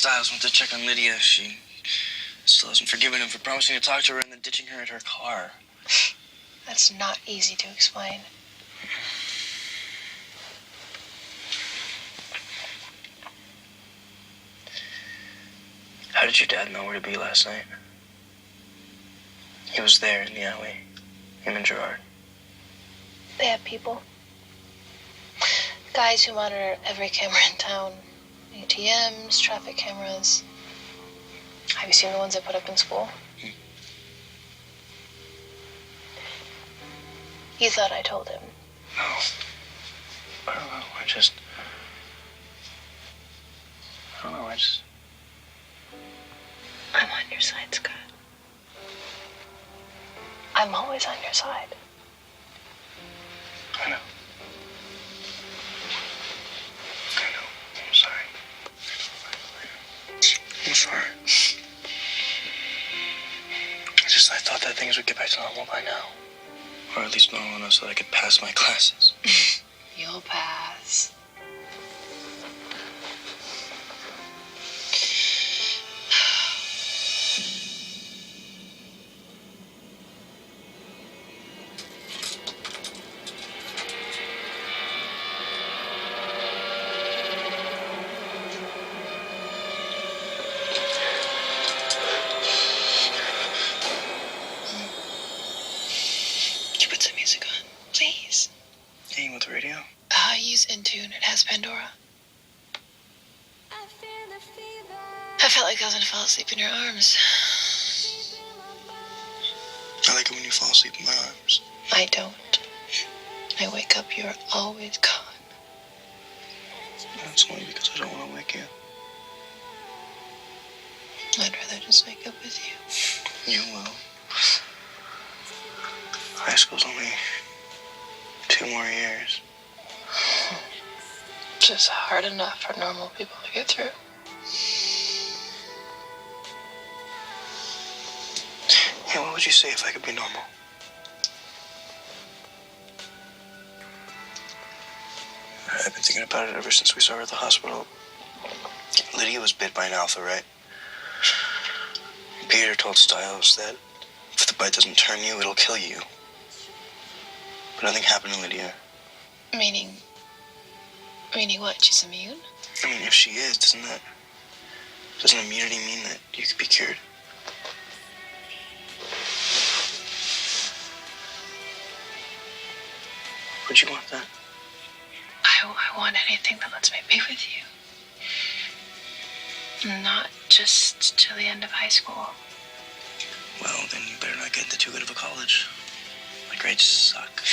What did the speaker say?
Stiles went to check on Lydia. She still hasn't forgiven him for promising to talk to her and then ditching her at her car. That's not easy to explain. How did your dad know where to be last night? He was there in the alley. Him and Gerard. They have people. Guys who monitor every camera in town. ATMs, traffic cameras. Have you seen the ones they put up in school? He thought I told him. No. I don't know. I'm on your side, Scott. I'm always on your side. I know. I'm sorry. I'm sorry. I thought that things would get back to normal by now. Or at least normal enough so that I could pass my classes. You'll pass. Put some music on, please. Hey, with the radio? I use Intune. It has Pandora. I felt like I was gonna fall asleep in your arms. I like it when you fall asleep in my arms. I don't. I wake up, you're always gone. That's only because I don't want to wake you. I'd rather just wake up with you. You will. High school's only 2 more years. Just hard enough for normal people to get through. Hey, what would you say if I could be normal? I've been thinking about it ever since we saw her at the hospital. Lydia was bit by an alpha, right? Peter told Stiles that if the bite doesn't turn you, it'll kill you. But nothing happened to Lydia. Meaning what? She's immune? I mean, if she is, doesn't immunity mean that you could be cured? Would you want that? I want anything that lets me be with you. Not just till the end of high school. Well, then you better not get into too good of a college. My grades suck.